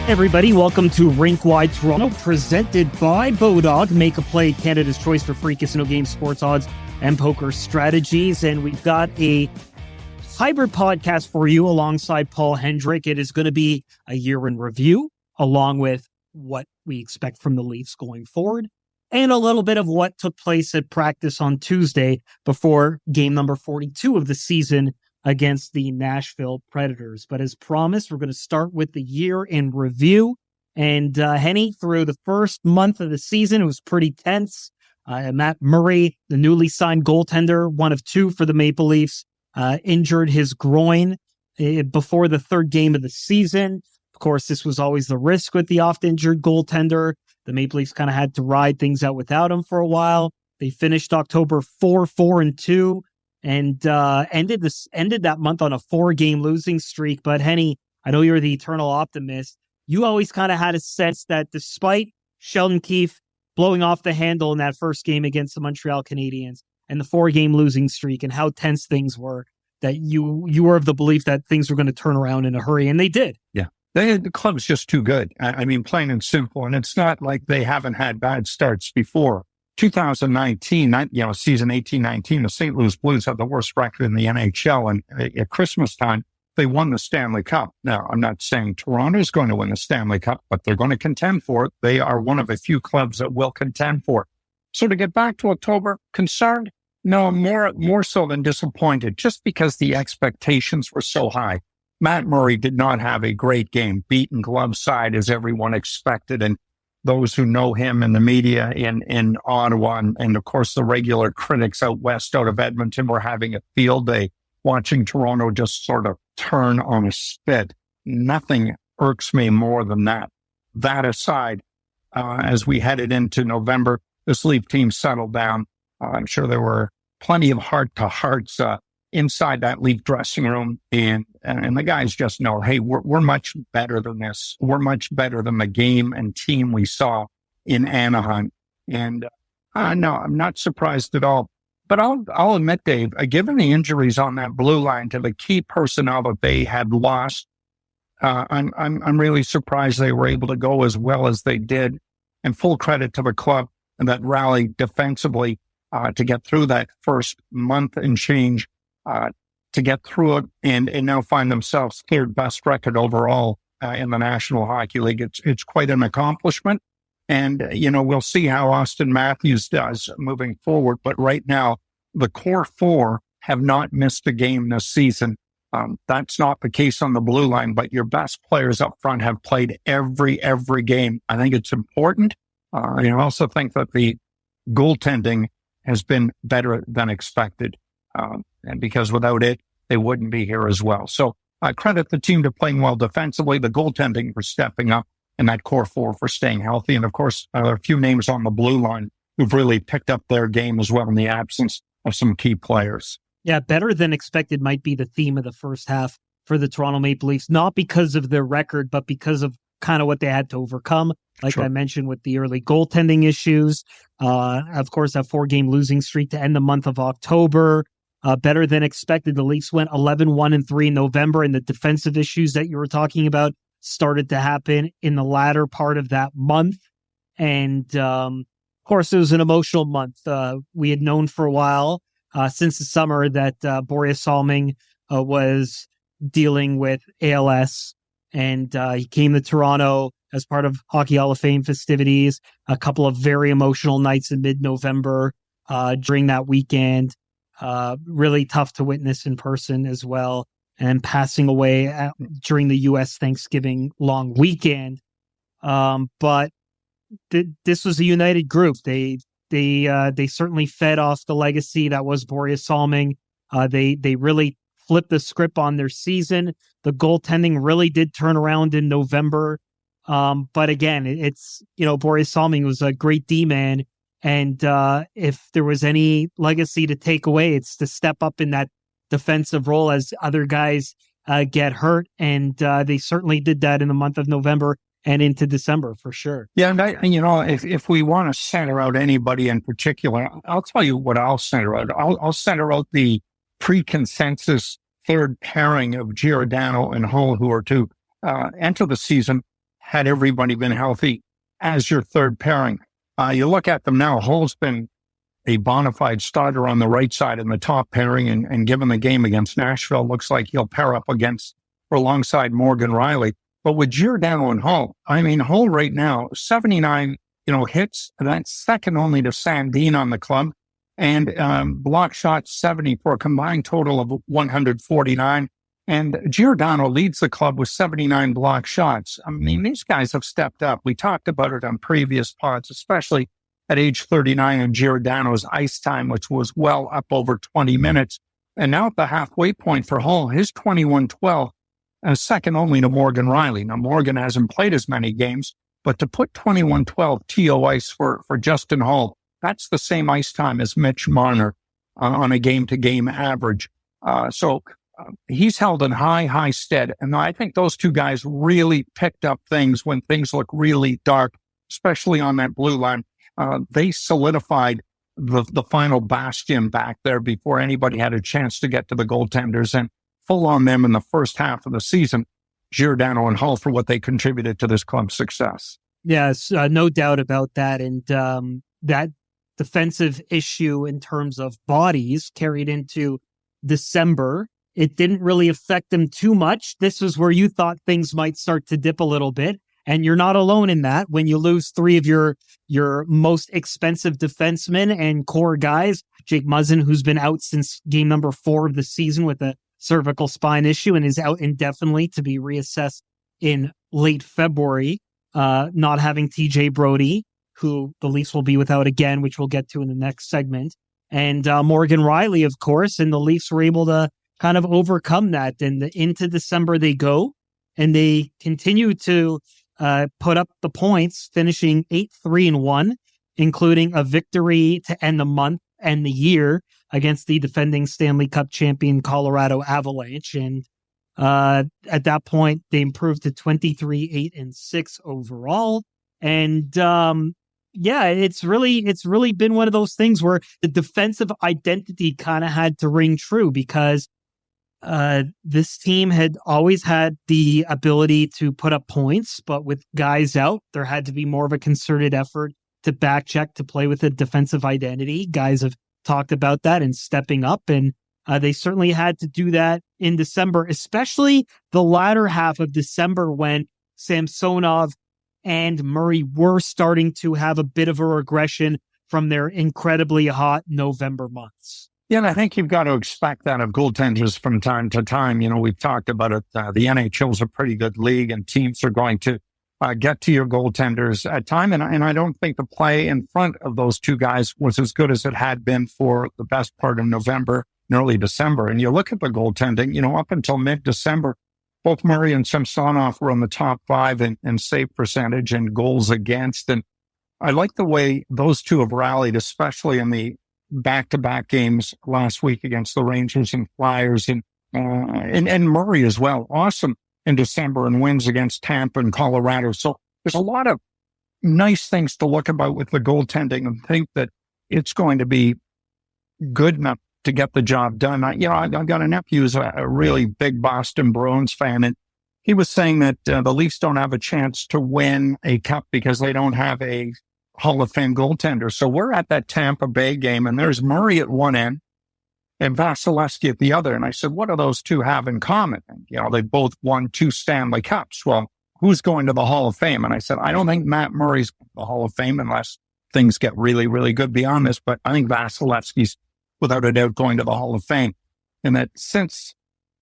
Everybody, welcome to Rink Wide Toronto, presented by Bodog. Make a play, Canada's choice for free casino game sports odds and poker strategies. And we've got a hybrid podcast for you alongside Paul Hendrick. It is going to be a year in review, along with what we expect from the Leafs going forward, and a little bit of what took place at practice on Tuesday before game number 42 of the season against the Nashville Predators. But as promised, we're going to start with the year in review. And Henny, through the first month of the season, it was pretty tense. Matt Murray, the newly signed goaltender, one of two for the Maple Leafs, injured his groin before the third game of the season. Of course, this was always the risk with the oft-injured goaltender. The Maple Leafs kind of had to ride things out without him for a while. They finished October 4-4-2. And ended that month on a 4-game losing streak. But Henny, I know you're the eternal optimist. You always kind of had a sense that despite Sheldon Keefe blowing off the handle in that first game against the Montreal Canadiens and the 4-game losing streak and how tense things were, that you were of the belief that things were going to turn around in a hurry, and they did. Yeah, the club's just too good. I mean, plain and simple. And it's not like they haven't had bad starts before. 2019, season 18-19, the St. Louis Blues had the worst record in the NHL. And at Christmas time, they won the Stanley Cup. Now, I'm not saying Toronto's going to win the Stanley Cup, but they're going to contend for it. They are one of a few clubs that will contend for it. So to get back to October, concerned? No, more so than disappointed, just because the expectations were so high. Matt Murray did not have a great game, beaten glove side as everyone expected. And those who know him in the media in Ottawa and of course the regular critics out west, out of Edmonton, were having a field day watching Toronto just sort of turn on a spit. Nothing irks me more than that. That aside, as we headed into November, this Leaf team settled down. I'm sure there were plenty of heart-to-hearts inside that Leaf dressing room. And the guys just know, hey, we're much better than this. We're much better than the game and team we saw in Anaheim. And no, I'm not surprised at all. But I'll admit, Dave, given the injuries on that blue line to the key personnel that they had lost, I'm really surprised they were able to go as well as they did. And full credit to the club that rallied defensively to get through that first month and change. To get through it and now find themselves third best record overall in the National Hockey League. It's quite an accomplishment. And, we'll see how Auston Matthews does moving forward. But right now, the core four have not missed a game this season. That's not the case on the blue line, but your best players up front have played every game. I think it's important. I also think that the goaltending has been better than expected. And because without it, they wouldn't be here as well. So I credit the team to playing well defensively, the goaltending for stepping up, and that core four for staying healthy. And of course, there are a few names on the blue line who've really picked up their game as well in the absence of some key players. Yeah, better than expected might be the theme of the first half for the Toronto Maple Leafs, not because of their record, but because of kind of what they had to overcome. Like sure. I mentioned with the early goaltending issues, of course, that 4-game losing streak to end the month of October. Better than expected. The Leafs went 11-1-3 in November, and the defensive issues that you were talking about started to happen in the latter part of that month. And, of course, it was an emotional month. We had known for a while, since the summer, that Boreas Salming was dealing with ALS, and he came to Toronto as part of Hockey Hall of Fame festivities, a couple of very emotional nights in mid-November during that weekend. Really tough to witness in person as well, and passing away during the U.S. Thanksgiving long weekend. But this was a united group. They certainly fed off the legacy that was Boreas Salming. They really flipped the script on their season. The goaltending really did turn around in November. But again, it's, Boreas Salming was a great D-man. And if there was any legacy to take away, it's to step up in that defensive role as other guys get hurt. And they certainly did that in the month of November and into December for sure. Yeah. And if we want to center out anybody in particular, I'll tell you what I'll center out. I'll center out the pre-consensus third pairing of Giordano and Hull, who are to enter the season had everybody been healthy as your third pairing. You look at them now, Hull's been a bona fide starter on the right side in the top pairing, and given the game against Nashville, looks like he'll pair up against or alongside Morgan Riley. But with Giordano and Hull, I mean, Hull right now, 79, hits, and that's second only to Sandin on the club, and block shots 70 for a combined total of 149. And Giordano leads the club with 79 block shots. I mean, these guys have stepped up. We talked about it on previous pods, especially at age 39 and Giordano's ice time, which was well up over 20 minutes. And now at the halfway point for Hull, his 21-12, second only to Morgan Riley. Now, Morgan hasn't played as many games, but to put 21-12 TO ice for Justin Hull, that's the same ice time as Mitch Marner on a game-to-game average. So he's held in high stead. And I think those two guys really picked up things when things look really dark, especially on that blue line. They solidified the final bastion back there before anybody had a chance to get to the goaltenders, and full on them in the first half of the season, Giordano and Hull, for what they contributed to this club's success. Yes, no doubt about that. And that defensive issue in terms of bodies carried into December. It didn't really affect them too much. This was where you thought things might start to dip a little bit. And you're not alone in that. When you lose three of your most expensive defensemen and core guys, Jake Muzzin, who's been out since game number 4 of the season with a cervical spine issue and is out indefinitely to be reassessed in late February. Not having TJ Brody, who the Leafs will be without again, which we'll get to in the next segment. And Morgan Riley, of course, and the Leafs were able to kind of overcome that. And into December they go, and they continue to put up the points, finishing 8-3-1, including a victory to end the month and the year against the defending Stanley Cup champion Colorado Avalanche. And at that point, they improved to 23-8-6 overall. And it's really been one of those things where the defensive identity kind of had to ring true, because this team had always had the ability to put up points, but with guys out, there had to be more of a concerted effort to back check, to play with a defensive identity. Guys have talked about that and stepping up, and they certainly had to do that in December, especially the latter half of December when Samsonov and Murray were starting to have a bit of a regression from their incredibly hot November months. Yeah, and I think you've got to expect that of goaltenders from time to time. We've talked about it. The NHL is a pretty good league, and teams are going to get to your goaltenders at time. And I don't think the play in front of those two guys was as good as it had been for the best part of November and early December. And you look at the goaltending, up until mid-December, both Murray and Samsonov were on the top 5 in save percentage and goals against. And I like the way those two have rallied, especially in the back-to-back games last week against the Rangers and Flyers, and Murray as well. Awesome in December, and wins against Tampa and Colorado. So there's a lot of nice things to look about with the goaltending, and think that it's going to be good enough to get the job done. I've got a nephew who's a really big Boston Bruins fan, and he was saying that the Leafs don't have a chance to win a cup because they don't have a Hall of Fame goaltender. So we're at that Tampa Bay game, and there's Murray at one end and Vasilevsky at the other. And I said, what do those two have in common? And, they both won 2 Stanley Cups. Well, who's going to the Hall of Fame? And I said, I don't think Matt Murray's going to the Hall of Fame unless things get really, really good beyond this. But I think Vasilevsky's without a doubt going to the Hall of Fame. And that since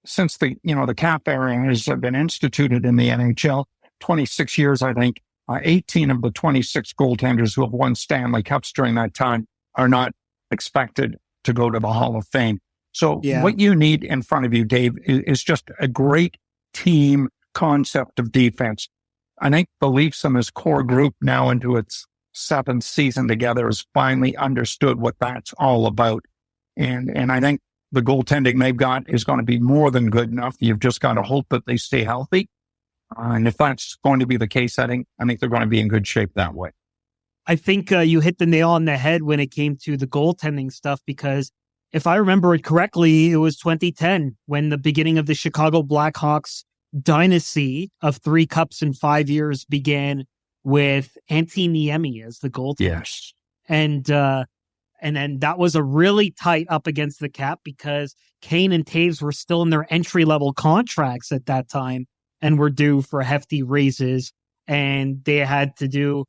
the cap era has been instituted in the NHL, 26 years, I think, 18 of the 26 goaltenders who have won Stanley Cups during that time are not expected to go to the Hall of Fame. So what you need in front of you, Dave, is just a great team concept of defense. I think the Leafs and this core group, now into its 7th season together, has finally understood what that's all about. And I think the goaltending they've got is going to be more than good enough. You've just got to hope that they stay healthy. And if that's going to be the case, I think they're going to be in good shape that way. I think you hit the nail on the head when it came to the goaltending stuff, because if I remember it correctly, it was 2010 when the beginning of the Chicago Blackhawks dynasty of 3 cups in 5 years began with Antti Niemi as the goaltender. Yes. And then that was a really tight up against the cap because Kane and Taves were still in their entry-level contracts at that time and were due for hefty raises. And they had to do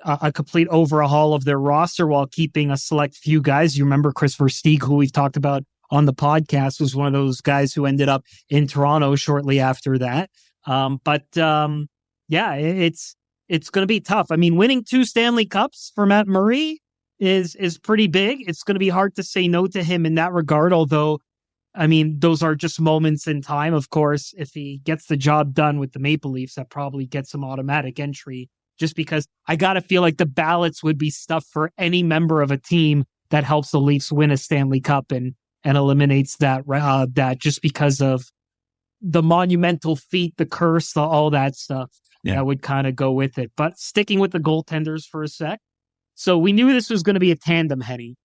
a complete overhaul of their roster while keeping a select few guys. You remember Chris Versteeg, who we've talked about on the podcast, was one of those guys who ended up in Toronto shortly after that. Yeah, it's going to be tough. I mean, winning 2 Stanley Cups for Matt Murray is pretty big. It's going to be hard to say no to him in that regard, although, I mean, those are just moments in time. Of course, if he gets the job done with the Maple Leafs, that probably gets him automatic entry, just because I got to feel like the ballots would be stuffed for any member of a team that helps the Leafs win a Stanley Cup and eliminates that just because of the monumental feat, the curse, all that stuff that would kind of go with it. But sticking with the goaltenders for a sec. So we knew this was going to be a tandem, Henny.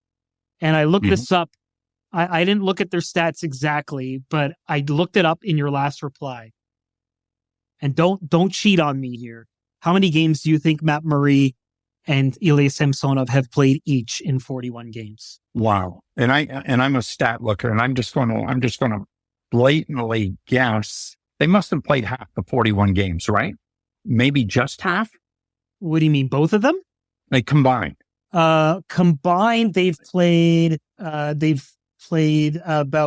And I looked this up. I didn't look at their stats exactly, but I looked it up in your last reply. And don't cheat on me here. How many games do you think Matt Murray and Ilya Samsonov have played each in 41 games? Wow. And I'm a stat looker, and I'm just going to blatantly guess they must have played half the 41 games, right? Maybe just half? What do you mean, both of them? They combined. Combined, they've played about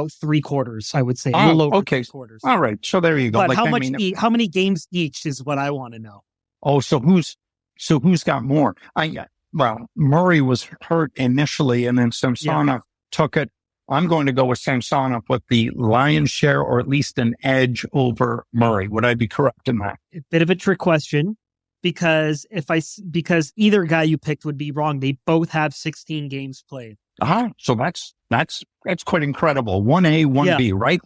3/4, I would say. A little over 3/4. All right. So there you go. But how many games each is what I want to know. Oh, so who's got more? Murray was hurt initially, and then Samsonov took it. I'm going to go with Samsonov with the lion's share, or at least an edge over Murray. Would I be correct in that? A bit of a trick question, because either guy you picked would be wrong. They both have 16 games played. So that's quite incredible. 1A, 1B, right?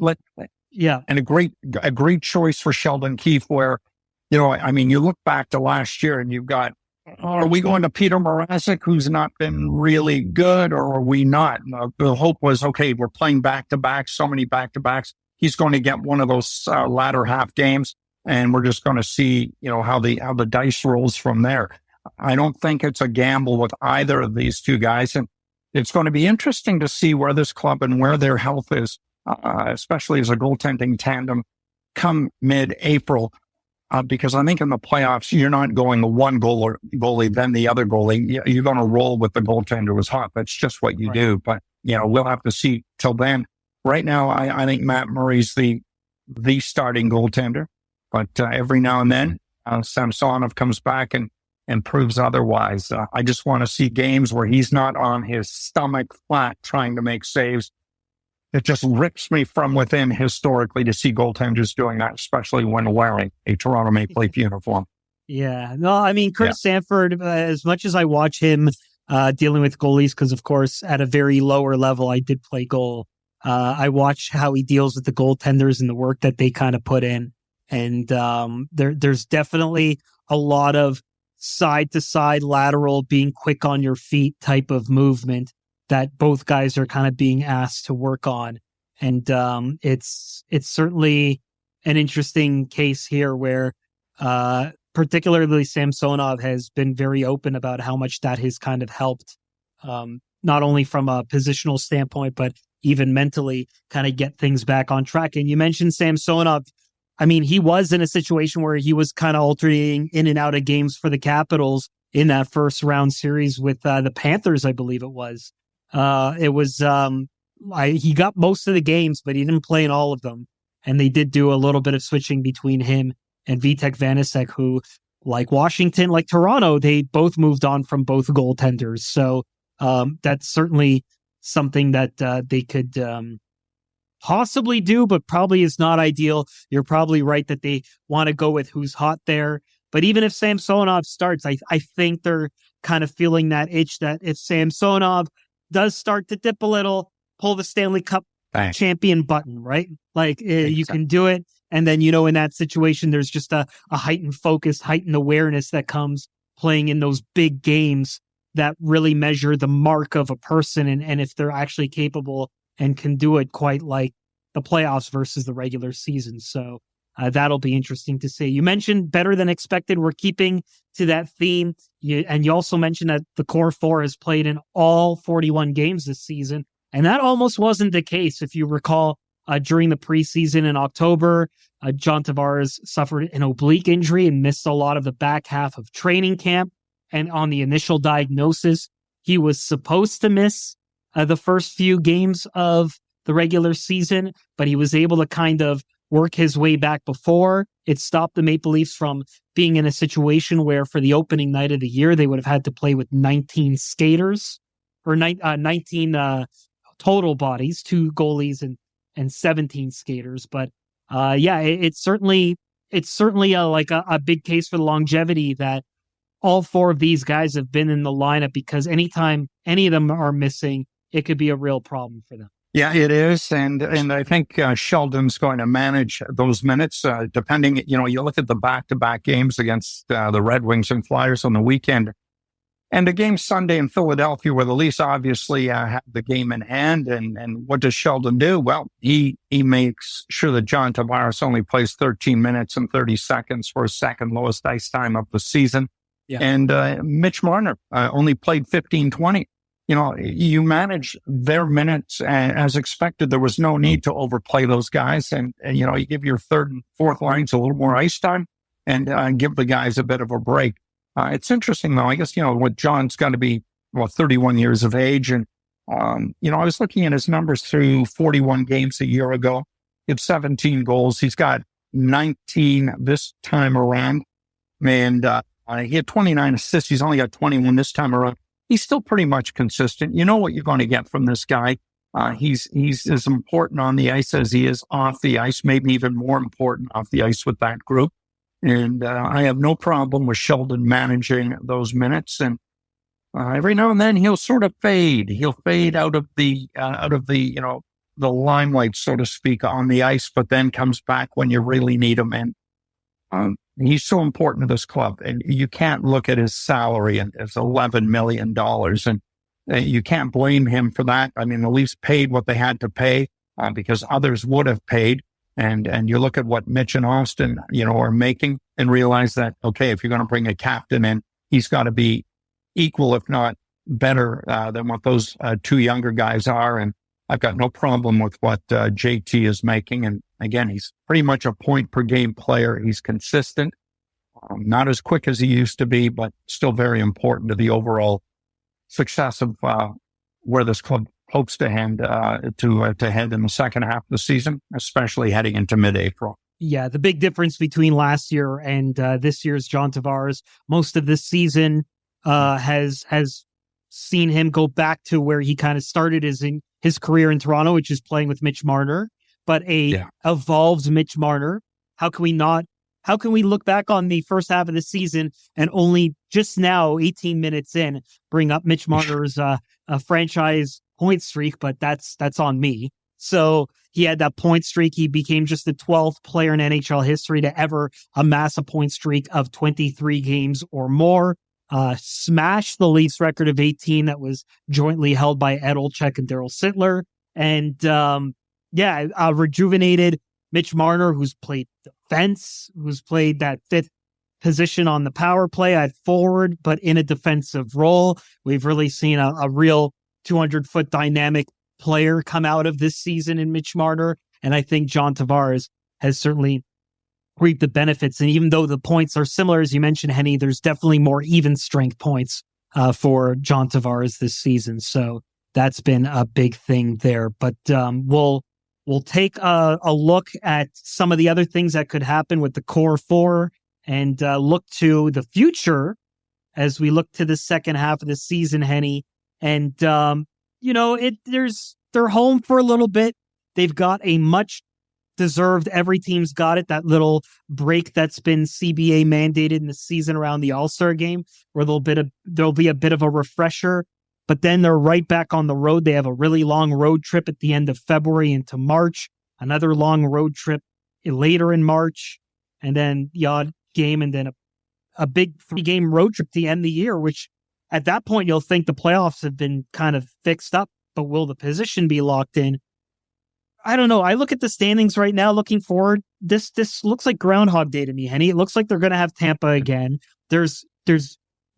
And a great choice for Sheldon Keefe, where, I mean, you look back to last year and you've got, are we going to Peter Mrazek, who's not been really good, or are we not? The hope was, okay, we're playing back-to-back, so many back-to-backs. He's going to get one of those latter half games, and we're just going to see, how the dice rolls from there. I don't think it's a gamble with either of these two guys, and it's going to be interesting to see where this club and where their health is, especially as a goaltending tandem come mid-April. Because I think in the playoffs, you're not going one goalie, then the other goalie. You're going to roll with the goaltender who's hot. That's just what you do. But, we'll have to see till then. Right now, I think Matt Murray's the starting goaltender. But every now and then, Samsonov comes back and proves otherwise. I just want to see games where he's not on his stomach flat trying to make saves. It just rips me from within historically to see goaltenders doing that, especially when wearing a Toronto Maple Leaf uniform. Yeah. No, I mean, Curtis Sanford, as much as I watch him dealing with goalies, because, of course, at a very lower level, I did play goal. I watch how he deals with the goaltenders and the work that they kind of put in. And there's definitely a lot of side-to-side lateral, being quick on your feet type of movement that both guys are kind of being asked to work on. And it's certainly an interesting case here where particularly Samsonov has been very open about how much that has kind of helped, not only from a positional standpoint, but even mentally kind of get things back on track. And you mentioned Samsonov. I mean, he was in a situation where he was kind of alternating in and out of games for the Capitals in that first round series with the Panthers, I believe it was. He got most of the games, but he didn't play in all of them. And they did do a little bit of switching between him and Vitek Vanacek, who, like Washington, like Toronto, they both moved on from both goaltenders. So that's certainly something that they could possibly do, but probably is not ideal. You're probably right that they want to go with who's hot there. But even if Samsonov starts, I think they're kind of feeling that itch that if Samsonov does start to dip a little, pull the Stanley Cup champion button, right? Like you can do it. And then, in that situation, there's just a heightened focus, heightened awareness that comes playing in those big games that really measure the mark of a person and if they're actually capable and can do it quite like the playoffs versus the regular season. So That'll be interesting to see. You mentioned better than expected. We're keeping to that theme. And you also mentioned that the core four has played in all 41 games this season. And that almost wasn't the case. If you recall, during the preseason in October, John Tavares suffered an oblique injury and missed a lot of the back half of training camp. And on the initial diagnosis, he was supposed to miss the first few games of the regular season, but he was able to kind of work his way back before. It stopped the Maple Leafs from being in a situation where for the opening night of the year, they would have had to play with 19 skaters or 19 total bodies, 2 goalies and 17 skaters. But it's certainly like a big case for the longevity that all 4 of these guys have been in the lineup, because anytime any of them are missing, it could be a real problem for them. Yeah, it is. And I think Sheldon's going to manage those minutes, depending, you look at the back-to-back games against the Red Wings and Flyers on the weekend. And the game Sunday in Philadelphia, where the Leafs obviously have the game in hand. And what does Sheldon do? Well, he makes sure that John Tavares only plays 13 minutes and 30 seconds for his second lowest ice time of the season. Yeah. And Mitch Marner only played 15-20. You manage their minutes as expected. There was no need to overplay those guys. And you give your third and fourth lines a little more ice time and give the guys a bit of a break. It's interesting, though. I guess, what John's got to be, 31 years of age. And, I was looking at his numbers through 41 games a year ago. He had 17 goals. He's got 19 this time around. And he had 29 assists. He's only got 21 this time around. He's still pretty much consistent. You know what you're going to get from this guy. He's as important on the ice as he is off the ice, maybe even more important off the ice with that group. And I have no problem with Sheldon managing those minutes. And every now and then he'll sort of fade. He'll fade out of the the limelight, so to speak, on the ice, but then comes back when you really need him. And he's so important to this club. And you can't look at his salary as $11 million. And you can't blame him for that. I mean, the Leafs paid what they had to pay because others would have paid. And you look at what Mitch and Auston, are making and realize that, okay, if you're going to bring a captain in, he's got to be equal, if not better, than what those 2 younger guys are. And I've got no problem with what JT is making. And again, he's pretty much a point per game player. He's consistent, not as quick as he used to be, but still very important to the overall success of where this club hopes to head in the second half of the season, especially heading into mid-April. Yeah, the big difference between last year and this year's John Tavares, most of this season has seen him go back to where he kind of started his career in Toronto, which is playing with Mitch Marner, but evolved Mitch Marner. How can we look back on the first half of the season and only just now, 18 minutes in, bring up Mitch Marner's a franchise point streak, but that's on me. So he had that point streak. He became just the 12th player in NHL history to ever amass a point streak of 23 games or more. Smashed the Leafs record of 18 that was jointly held by Ed Olczyk and Darryl Sittler. And rejuvenated Mitch Marner, who's played defense, who's played that 5th position on the power play at forward, but in a defensive role. We've really seen a real 200-foot dynamic player come out of this season in Mitch Marner. And I think John Tavares has certainly reaped the benefits. And even though the points are similar, as you mentioned, Henny, there's definitely more even strength points for John Tavares this season. So that's been a big thing there. But we'll take a look at some of the other things that could happen with the core four and look to the future as we look to the second half of the season, Henny. And, they're home for a little bit. They've got a much deserved, every team's got it, that little break that's been CBA mandated in the season around the All-Star game, where there'll be a bit of a refresher, but then they're right back on the road. They have a really long road trip at the end of February into March, another long road trip later in March, and then the odd game, and then a big 3-game road trip to end the year, which at that point you'll think the playoffs have been kind of fixed up, but will the position be locked in? I don't know. I look at the standings right now, looking forward. this looks like Groundhog Day to me, Henny. It looks like they're going to have Tampa again. There's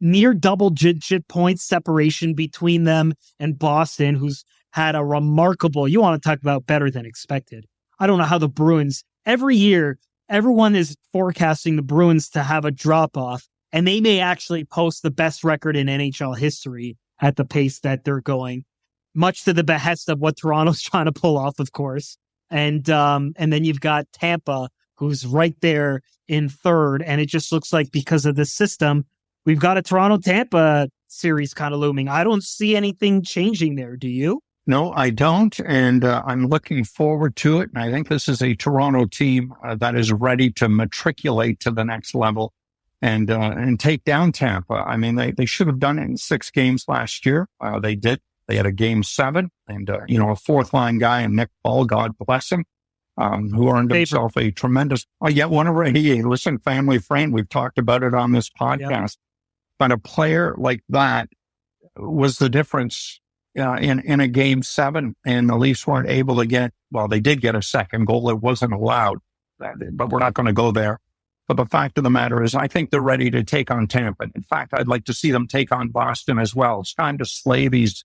near double-digit points separation between them and Boston, who's had a remarkable, you want to talk about better than expected. I don't know how the Bruins, every year, everyone is forecasting the Bruins to have a drop-off, and they may actually post the best record in NHL history at the pace that they're going, much to the behest of what Toronto's trying to pull off, of course. And then you've got Tampa, who's right there in third, and it just looks like because of the system, we've got a Toronto-Tampa series kind of looming. I don't see anything changing there. Do you? No, I don't. And I'm looking forward to it. And I think this is a Toronto team that is ready to matriculate to the next level and take down Tampa. I mean, they should have done it in 6 games last year. They did. They had a game 7 and, a fourth line guy and Nick Paul, God bless him, who earned himself a tremendous, one already. Listen, family friend, we've talked about it on this podcast. Yep. But a player like that was the difference in a game 7, and the Leafs weren't able to get, they did get a second goal. It wasn't allowed, but we're not going to go there. But the fact of the matter is, I think they're ready to take on Tampa. In fact, I'd like to see them take on Boston as well. It's time to slay these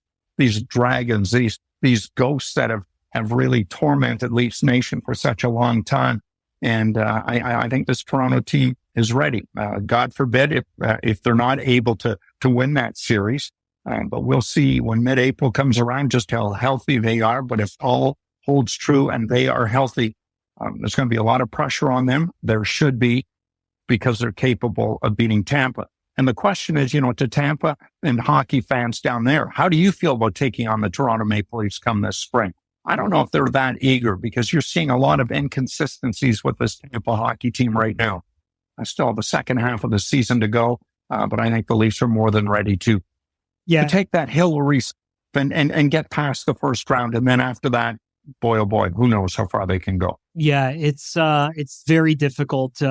dragons, these ghosts that have really tormented Leafs Nation for such a long time. And I think this Toronto team is ready. God forbid if they're not able to win that series. But we'll see when mid-April comes around just how healthy they are. But if all holds true and they are healthy, there's going to be a lot of pressure on them. There should be, because they're capable of beating Tampa. And the question is, to Tampa and hockey fans down there, how do you feel about taking on the Toronto Maple Leafs come this spring? I don't know if they're that eager, because you're seeing a lot of inconsistencies with this Tampa hockey team right now. I still have the second half of the season to go, but I think the Leafs are more than ready to take that hill and get past the first round. And then after that, boy, oh boy, who knows how far they can go. Yeah, it's very difficult.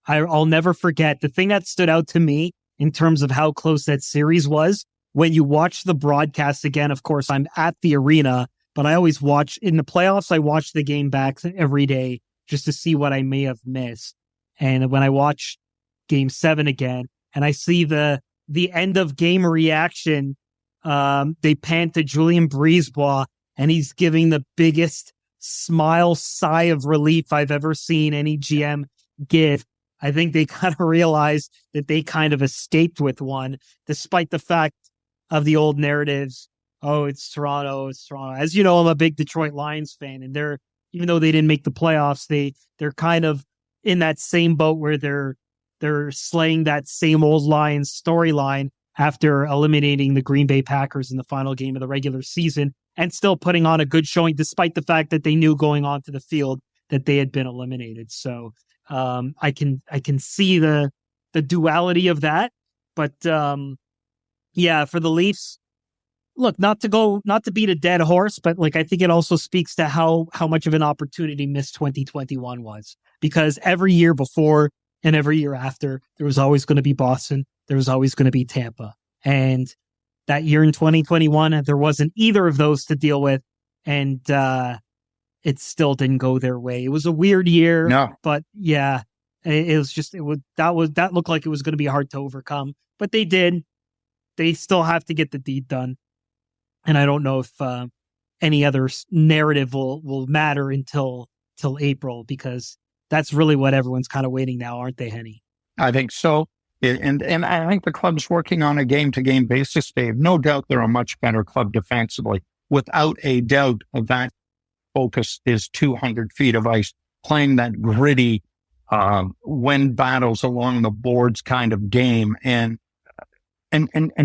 I'll never forget the thing that stood out to me in terms of how close that series was. When you watch the broadcast again, of course, I'm at the arena, but I always watch in the playoffs. I watch the game back every day just to see what I may have missed. And when I watch game 7 again and I see the end of game reaction, they pan to Julien Brisebois and he's giving the biggest sigh of relief I've ever seen any GM give. I think they kind of realized that they kind of escaped with one, despite the fact of the old narratives. Oh, it's Toronto. It's Toronto. As you know, I'm a big Detroit Lions fan, and even though they didn't make the playoffs, they're kind of in that same boat where they're slaying that same old Lions storyline after eliminating the Green Bay Packers in the final game of the regular season and still putting on a good showing, despite the fact that they knew going onto the field that they had been eliminated. So I can see the duality of that, but for the Leafs, look, not to beat a dead horse, but I think it also speaks to how much of an opportunity missed 2021 was, because every year before and every year after, there was always going to be Boston, there was always going to be Tampa, and that year in 2021, there wasn't either of those to deal with, and it still didn't go their way. It was a weird year, but yeah, that looked like it was going to be hard to overcome, but they did. They still have to get the deed done. And I don't know if any other narrative will matter until April, because that's really what everyone's kind of waiting now, aren't they, Henny? I think so. And I think the club's working on a game-to-game basis, Dave. No doubt they're a much better club defensively. Without a doubt, that focus is 200 feet of ice, playing that gritty, win battles along the boards kind of game, and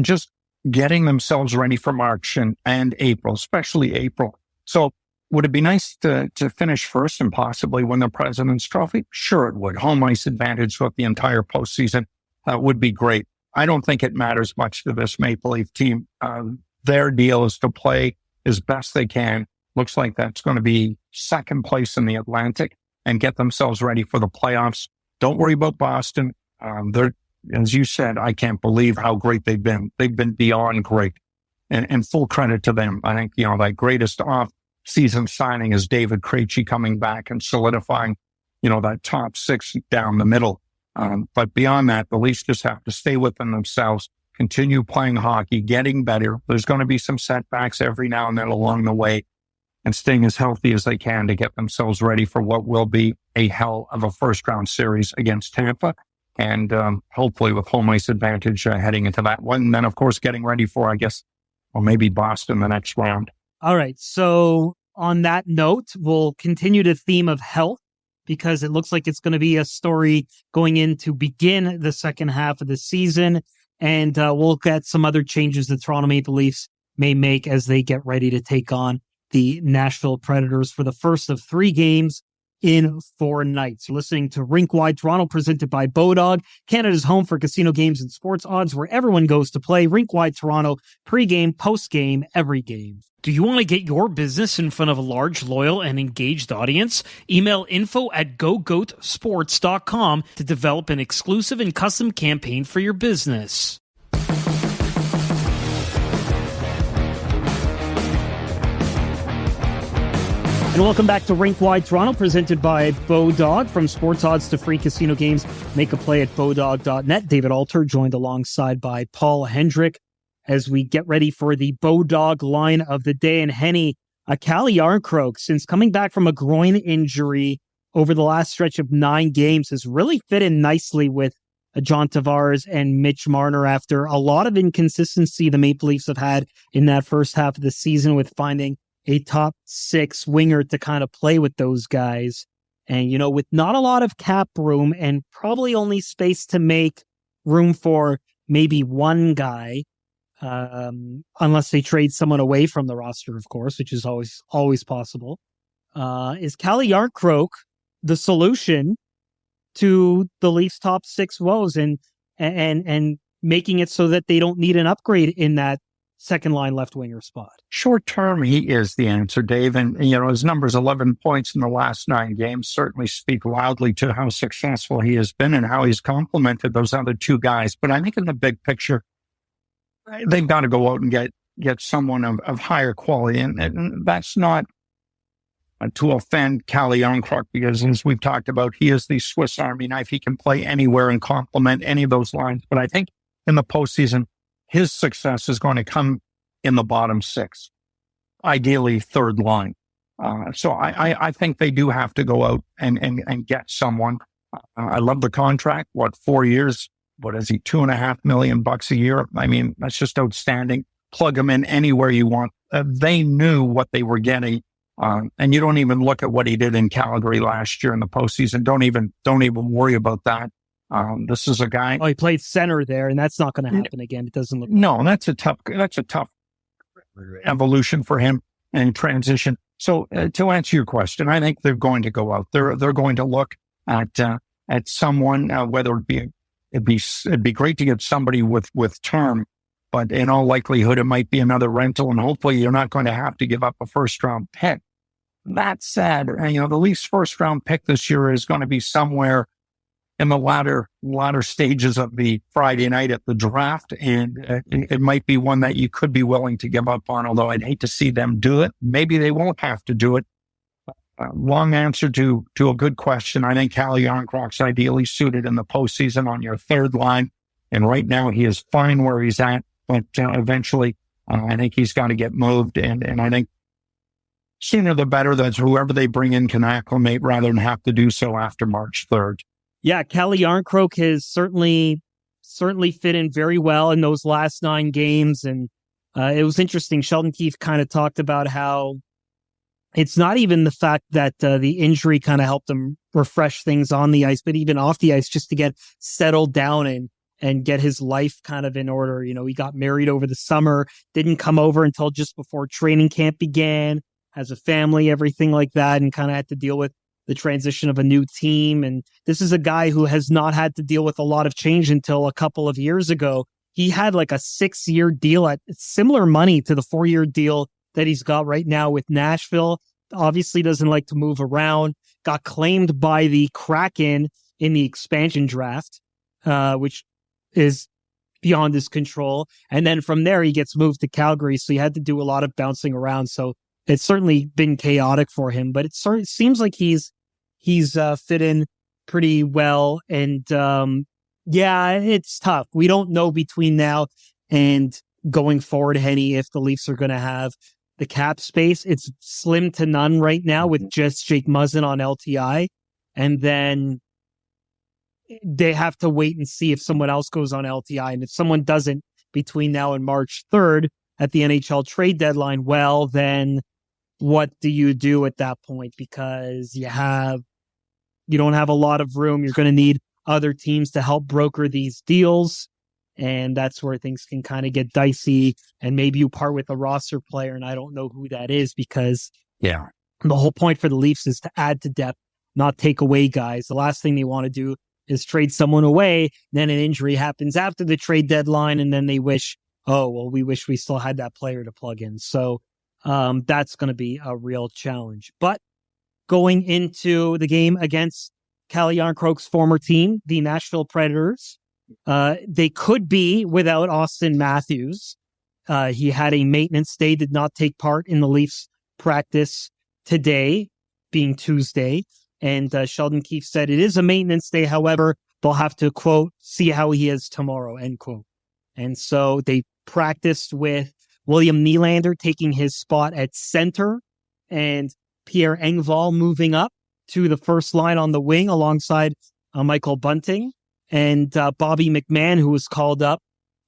just getting themselves ready for March and April, especially April. So would it be nice to finish first and possibly win the President's Trophy? Sure, it would. Home ice advantage with the entire postseason would be great. I don't think it matters much to this Maple Leaf team. Their deal is to play as best they can. Looks like that's going to be second place in the Atlantic and get themselves ready for the playoffs. Don't worry about Boston. They're, as you said, I can't believe how great they've been. They've been beyond great, and full credit to them. I think, that greatest off-season signing is David Krejci coming back and solidifying that top six down the middle. But beyond that, the Leafs just have to stay within themselves, continue playing hockey, getting better. There's going to be some setbacks every now and then along the way, and staying as healthy as they can to get themselves ready for what will be a hell of a first-round series against Tampa. And hopefully with home ice advantage heading into that one. And then, of course, getting ready for, I guess, or maybe Boston the next round. All right. So on that note, we'll continue the theme of health, because it looks like it's going to be a story going in to begin the second half of the season. And we'll get some other changes the Toronto Maple Leafs may make as they get ready to take on the Nashville Predators for the first of 3 games in 4 nights. You're listening to Rink-Wide Toronto, presented by Bodog, Canada's home for casino games and sports odds, where everyone goes to play. Rink-Wide Toronto, pre-game, post-game, every game. Do you want to get your business in front of a large, loyal, and engaged audience? Email info@gogoatsports.com to develop an exclusive and custom campaign for your business. And welcome back to Rink-Wide Toronto, presented by Bodog. From sports odds to free casino games, make a play at bodog.net. David Alter joined alongside by Paul Hendrick as we get ready for the Bodog line of the day. And Henny, Calle Jarnkrok, since coming back from a groin injury over the last stretch of 9 games, has really fit in nicely with John Tavares and Mitch Marner after a lot of inconsistency the Maple Leafs have had in that first half of the season with finding a top 6 winger to kind of play with those guys. And, with not a lot of cap room and probably only space to make room for maybe one guy, unless they trade someone away from the roster, of course, which is always possible. Is Calle Jarnkrok the solution to the Leafs' top 6 woes and making it so that they don't need an upgrade in that second line left winger spot? Short term, he is the answer, Dave. And, his numbers, 11 points in the last 9 games, certainly speak loudly to how successful he has been and how he's complemented those other 2 guys. But I think in the big picture, they've got to go out and get someone of higher quality. And that's not to offend Calle Jarnkrok, because as we've talked about, he is the Swiss Army knife. He can play anywhere and complement any of those lines. But I think in the postseason, his success is going to come in the bottom 6, ideally third line. So I think they do have to go out and get someone. I love the contract. 4 years? What is he? $2.5 million a year. I mean, that's just outstanding. Plug him in anywhere you want. They knew what they were getting. And you don't even look at what he did in Calgary last year in the postseason. Don't even worry about that. This is a guy. Oh, he played center there, and that's not going to happen again. It doesn't look. No, that's a tough evolution for him and transition. So to answer your question, I think they're going to go out. They're going to look at someone. Whether it'd be great to get somebody with term, but in all likelihood, it might be another rental, and hopefully you're not going to have to give up a first round pick. That said, the Leafs' first round pick this year is going to be somewhere in the latter stages of the Friday night at the draft. And it might be one that you could be willing to give up on, although I'd hate to see them do it. Maybe they won't have to do it. Long answer to a good question. I think Calle Jarnkrok's ideally suited in the postseason on your third line. And right now he is fine where he's at, but eventually I think he's got to get moved. And I think sooner the better that whoever they bring in can acclimate rather than have to do so after March 3rd. Yeah, Calle Jarnkrok has certainly fit in very well in those last 9 games. And it was interesting. Sheldon Keefe kind of talked about how it's not even the fact that the injury kind of helped him refresh things on the ice, but even off the ice, just to get settled down and get his life kind of in order. He got married over the summer, didn't come over until just before training camp began, has a family, everything like that, and kind of had to deal with the transition of a new team. And this is a guy who has not had to deal with a lot of change until a couple of years ago. He had like a 6-year deal at similar money to the 4-year deal that he's got right now with Nashville. Obviously doesn't like to move around. Got claimed by the Kraken in the expansion draft, which is beyond his control. And then from there, he gets moved to Calgary. So he had to do a lot of bouncing around. So it's certainly been chaotic for him, but it seems like he's he's fit in pretty well. And yeah, it's tough. We don't know between now and going forward, Henny, if the Leafs are going to have the cap space. It's slim to none right now with just Jake Muzzin on LTI. And then they have to wait and see if someone else goes on LTI. And if someone doesn't between now and March 3rd at the NHL trade deadline, well, then what do you do at that point? Because you don't have a lot of room. You're going to need other teams to help broker these deals. And that's where things can kind of get dicey. And maybe you part with a roster player, and I don't know who that is, because the whole point for the Leafs is to add to depth, not take away guys. The last thing they want to do is trade someone away. Then an injury happens after the trade deadline, and then they wish, oh, well, we wish we still had that player to plug in. So that's going to be a real challenge. But going into the game against Calle Jarnkrok's former team, the Nashville Predators, they could be without Auston Matthews. He had a maintenance day, did not take part in the Leafs practice today, being Tuesday. And Sheldon Keefe said it is a maintenance day. However, they'll have to, quote, see how he is tomorrow, end quote. And so they practiced with William Nylander taking his spot at center and Pierre Engvall moving up to the first line on the wing alongside Michael Bunting. And Bobby McMahon, who was called up,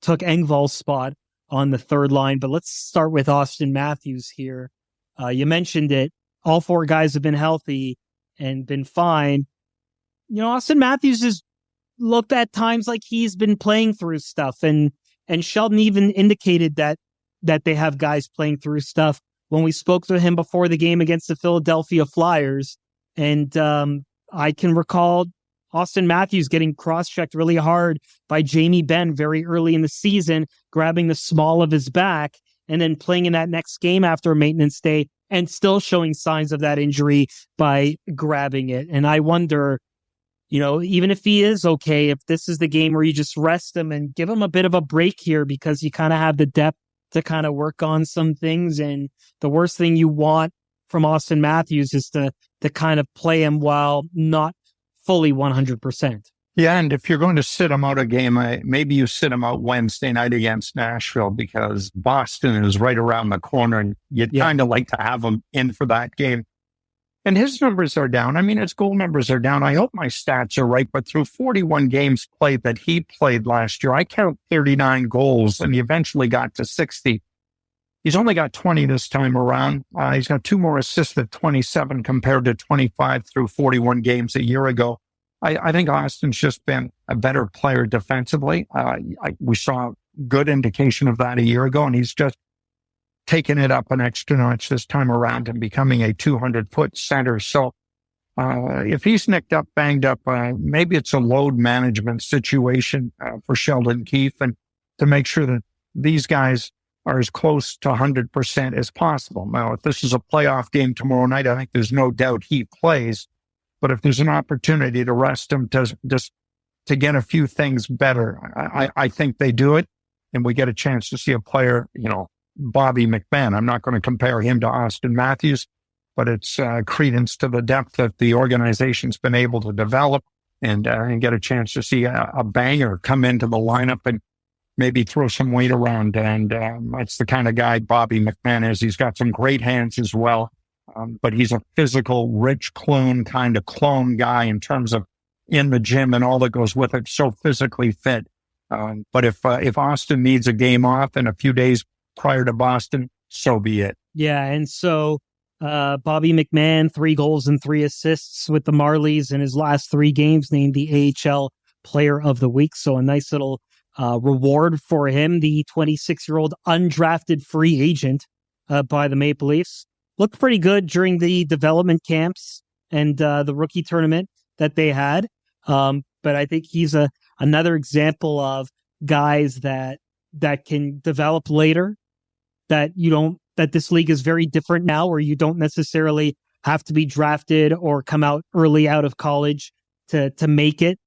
took Engvall's spot on the third line. But let's start with Auston Matthews here. You mentioned it. All four guys have been healthy and been fine. You know, Auston Matthews has looked at times like he's been playing through stuff. And Sheldon even indicated that they have guys playing through stuff when we spoke to him before the game against the Philadelphia Flyers. And I can recall Auston Matthews getting cross-checked really hard by Jamie Benn very early in the season, grabbing the small of his back, and then playing in that next game after a maintenance day and still showing signs of that injury by grabbing it. And I wonder, you know, even if he is okay, if this is the game where you just rest him and give him a bit of a break here, because you kind of have the depth to kind of work on some things. And the worst thing you want from Auston Matthews is to kind of play him while not fully 100%. Yeah, and if you're going to sit him out a game, maybe you sit him out Wednesday night against Nashville, because Boston is right around the corner, and you'd kind of like to have him in for that game. And his numbers are down. I mean, his goal numbers are down. I hope my stats are right, but through 41 games played that he played last year, I count 39 goals, and he eventually got to 60. He's only got 20 this time around. He's got 2 more assists at 27 compared to 25 through 41 games a year ago. I think Austin's just been a better player defensively. We saw good indication of that a year ago, and he's just taken it up an extra notch this time around and becoming a 200-foot center. So if he's nicked up, banged up, maybe it's a load management situation for Sheldon Keefe, and to make sure that these guys are as close to 100% as possible. Now, if this is a playoff game tomorrow night, I think there's no doubt he plays. But if there's an opportunity to rest him to get a few things better, I think they do it, and we get a chance to see a player, you know, Bobby McMahon. I'm not going to compare him to Auston Matthews, but it's credence to the depth that the organization's been able to develop, and get a chance to see a banger come into the lineup and maybe throw some weight around. And that's the kind of guy Bobby McMahon is. He's got some great hands as well. But he's a physical, Rich Clune kind of clone guy in terms of in the gym and all that goes with it. So physically fit. But if Austin needs a game off in a few days prior to Boston, so be it. Yeah. And so Bobby McMahon, 3 goals and 3 assists with the Marlies in his last 3 games, named the AHL Player of the Week. So a nice little reward for him, the 26-year-old undrafted free agent by the Maple Leafs. Looked pretty good during the development camps and the rookie tournament that they had. But I think he's another example of guys that can develop later, that this league is very different now, where you don't necessarily have to be drafted or come out early out of college to make it.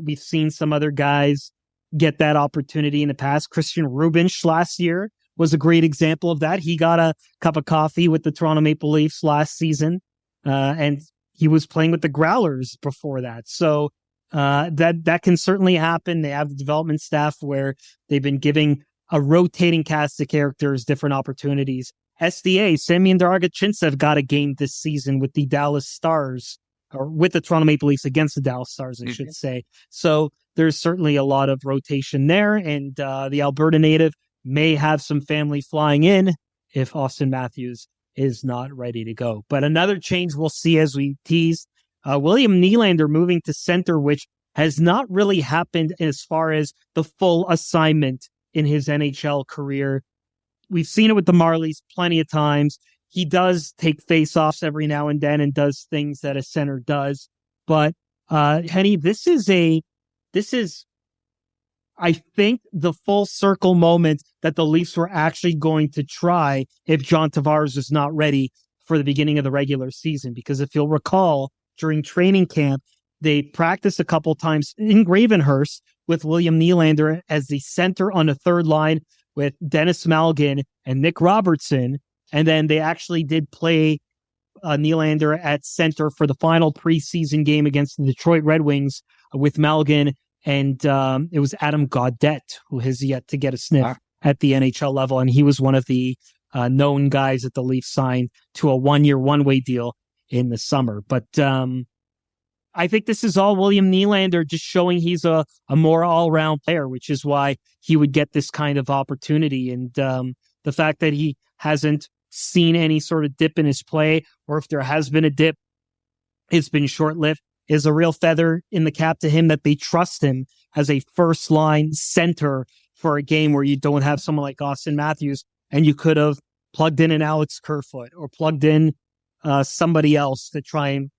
We've seen some other guys get that opportunity in the past. Christian Rubinsch last year was a great example of that. He got a cup of coffee with the Toronto Maple Leafs last season, and he was playing with the Growlers before that. So that can certainly happen. They have the development staff where they've been giving a rotating cast of characters different opportunities. SDA, Semyon Dragachintsev got a game this season with the Dallas Stars, or with the Toronto Maple Leafs against the Dallas Stars, I should say. So there's certainly a lot of rotation there, and the Alberta native may have some family flying in if Auston Matthews is not ready to go. But another change we'll see, as we teased, William Nylander moving to center, which has not really happened as far as the full assignment in his NHL career. We've seen it with the Marlies plenty of times. He does take face-offs every now and then and does things that a center does. But, Henny, this is, I think, the full circle moment that the Leafs were actually going to try if John Tavares is not ready for the beginning of the regular season. Because if you'll recall, during training camp, they practiced a couple times in Gravenhurst with William Nylander as the center on the third line with Dennis Malgin and Nick Robertson. And then they actually did play Nylander at center for the final preseason game against the Detroit Red Wings with Malgin. And it was Adam Gaudette, who has yet to get a sniff at the NHL level. And he was one of the known guys that the Leafs signed to a 1-year, one-way deal in the summer. But I think this is all William Nylander just showing he's a more all-round player, which is why he would get this kind of opportunity. And the fact that he hasn't seen any sort of dip in his play, or if there has been a dip, it's been short-lived, is a real feather in the cap to him that they trust him as a first-line center for a game where you don't have someone like Auston Matthews, and you could have plugged in an Alex Kerfoot or plugged in somebody else to try and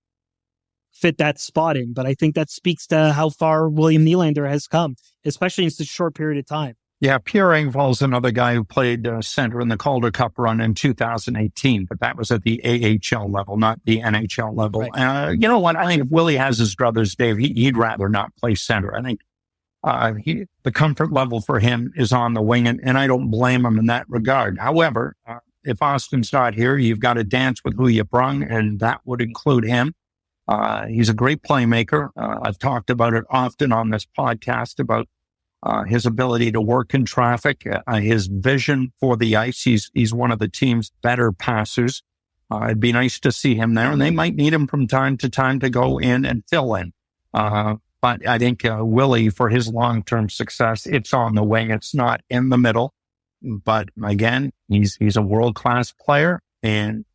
fit that spot in. But I think that speaks to how far William Nylander has come, especially in such a short period of time. Yeah, Pierre Engvall is another guy who played center in the Calder Cup run in 2018, but that was at the AHL level, not the NHL level. Right. You know what? I think if Willie has his druthers, Dave, he'd rather not play center. I think the comfort level for him is on the wing, and I don't blame him in that regard. However, if Austin's not here, you've got to dance with who you brung, and that would include him. He's a great playmaker. I've talked about it often on this podcast about his ability to work in traffic, his vision for the ice. He's one of the team's better passers. It'd be nice to see him there, and they might need him from time to time to go in and fill in. But I think Willie, for his long-term success, it's on the wing. It's not in the middle. But again, he's a world-class player, and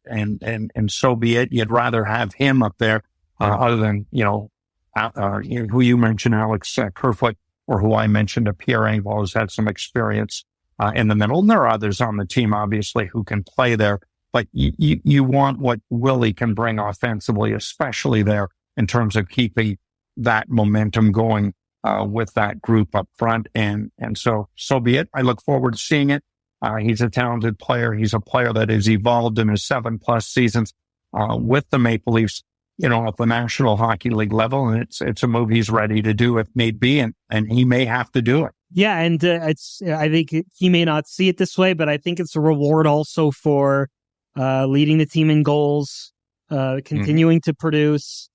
so be it. You'd rather have him up there other than, who you mentioned, Alex Kerfoot, or who I mentioned, Pierre Engvall, has had some experience in the middle. And there are others on the team, obviously, who can play there. But you want what Willie can bring offensively, especially there in terms of keeping that momentum going with that group up front. And so be it. I look forward to seeing it. He's a talented player. He's a player that has evolved in his 7+ seasons with the Maple Leafs, at the National Hockey League level. And it's a move he's ready to do if need be, and he may have to do it. Yeah, and I think he may not see it this way, but I think it's a reward also for leading the team in goals, continuing to produce.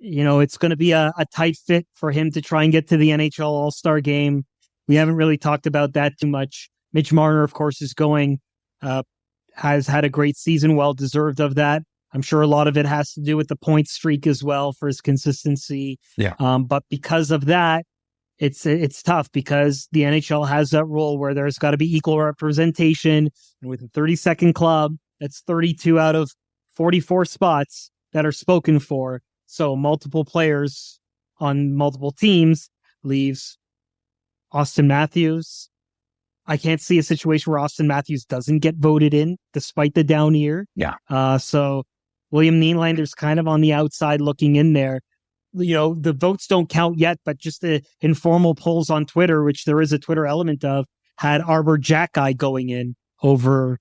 It's going to be a tight fit for him to try and get to the NHL All-Star game. We haven't really talked about that too much. Mitch Marner, of course, is going, has had a great season, well-deserved of that. I'm sure a lot of it has to do with the point streak as well for his consistency. Yeah. But because of that, it's tough because the NHL has that rule where there's got to be equal representation. And with the 32nd club, that's 32 out of 44 spots that are spoken for. So multiple players on multiple teams leaves Auston Matthews. I can't see a situation where Auston Matthews doesn't get voted in despite the down year. Yeah. So William Nylander's kind of on the outside looking in there. The votes don't count yet, but just the informal polls on Twitter, which there is a Twitter element of, had Arbor Jackeye going in over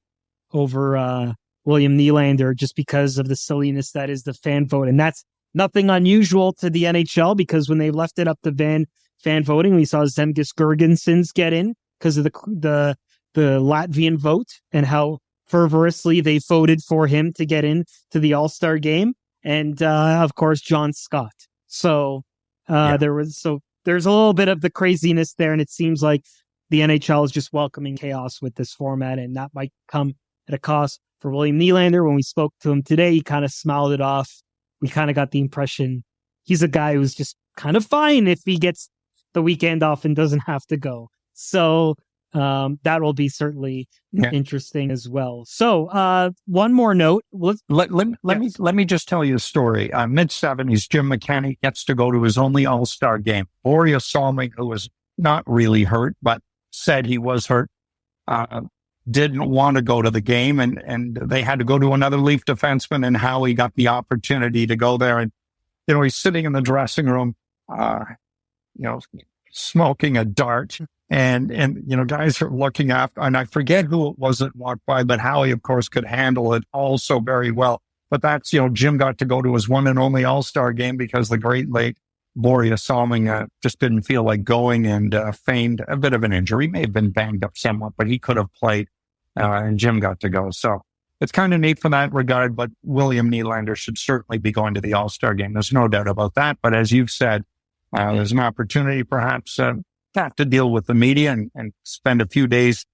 William Nylander just because of the silliness that is the fan vote. And that's nothing unusual to the NHL because when they left it up to fan voting, we saw Zemgus Girgensons get in because of the Latvian vote and how fervorously they voted for him to get in to the All-Star game. and of course John Scott. So there's a little bit of the craziness there, and it seems like the NHL is just welcoming chaos with this format, and that might come at a cost for William Nylander. When we spoke to him today, he kind of smiled it off. We kind of got the impression he's a guy who's just kind of fine if he gets the weekend off and doesn't have to go. So that will be certainly interesting as well. So one more note. Let me just tell you a story. Mid-70s, Jim McKenney gets to go to his only All-Star game. Boria Salming, who was not really hurt, but said he was hurt, didn't want to go to the game, and they had to go to another Leaf defenseman, and Howie got the opportunity to go there. And, he's sitting in the dressing room, smoking a dart. And guys are looking after, and I forget who it was that walked by, but Howie, of course, could handle it also very well. But that's, Jim got to go to his one and only All-Star game because the great late Boria Salming just didn't feel like going and feigned a bit of an injury. He may have been banged up somewhat, but he could have played, and Jim got to go. So it's kind of neat for that regard, but William Nylander should certainly be going to the All-Star game. There's no doubt about that. But as you've said, there's an opportunity perhaps have to deal with the media and spend a few days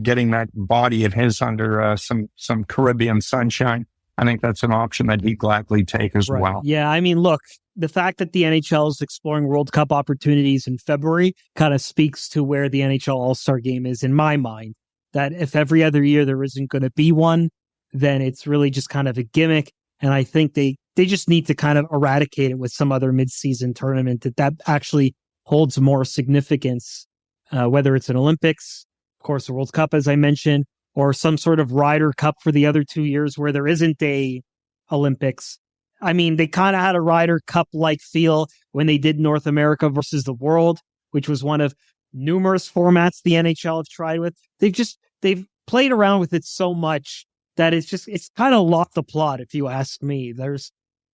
getting that body of his under some Caribbean sunshine. I think that's an option that he'd gladly take as well. Yeah, I mean, look, the fact that the NHL is exploring World Cup opportunities in February kind of speaks to where the NHL All-Star Game is in my mind. That if every other year there isn't going to be one, then it's really just kind of a gimmick. And I think they just need to kind of eradicate it with some other mid-season tournament that actually holds more significance, whether it's an Olympics, of course, the World Cup, as I mentioned, or some sort of Ryder Cup for the other 2 years where there isn't a Olympics. I mean, they kind of had a Ryder Cup-like feel when they did North America versus the World, which was one of numerous formats the NHL have tried with. They've played around with it so much that it's kind of lost the plot, if you ask me.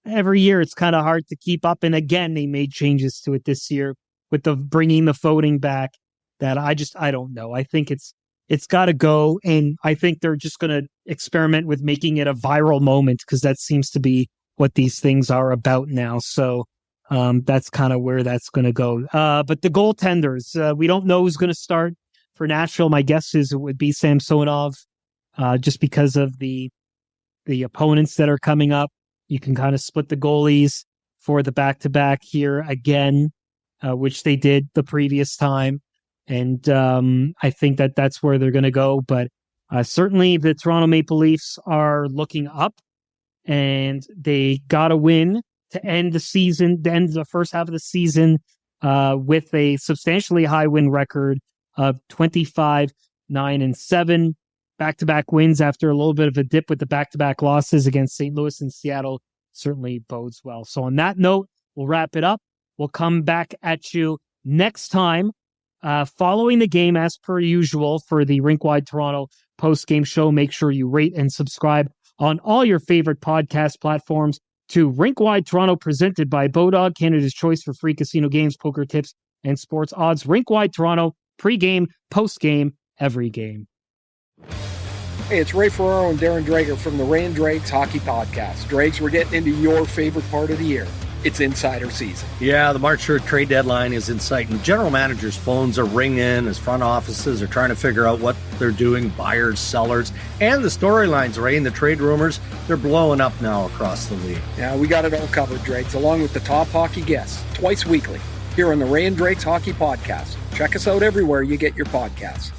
Every year it's kind of hard to keep up. And again, they made changes to it this year with the bringing the voting back that I don't know. I think it's got to go. And I think they're just going to experiment with making it a viral moment because that seems to be what these things are about now. So that's kind of where that's going to go. But the goaltenders, we don't know who's going to start for Nashville. My guess is it would be Samsonov, just because of the opponents that are coming up. You can kind of split the goalies for the back-to-back here again, which they did the previous time. And I think that's where they're going to go. But certainly the Toronto Maple Leafs are looking up, and they got to win to end the season, to end the first half of the season with a substantially high win record of 25-9-7. Back-to-back wins after a little bit of a dip with the back-to-back losses against St. Louis and Seattle certainly bodes well. So on that note, we'll wrap it up. We'll come back at you next time following the game as per usual for the Rink-Wide Toronto post-game show. Make sure you rate and subscribe on all your favorite podcast platforms to Rink-Wide Toronto, presented by Bodog, Canada's choice for free casino games, poker tips, and sports odds. Rink-Wide Toronto, pre-game, post-game, every game. Hey, it's Ray Ferraro and Darren Drager from the Ray and Drakes Hockey Podcast. Drakes, we're getting into your favorite part of the year. It's insider season. Yeah, the March 3rd trade deadline is in sight, and general managers' phones are ringing as front offices are trying to figure out what they're doing, buyers, sellers, and the storylines, Ray, and the trade rumors, they're blowing up now across the league. Yeah, we got it all covered, Drakes, along with the top hockey guests, twice weekly, here on the Ray and Drakes Hockey Podcast. Check us out everywhere you get your podcasts.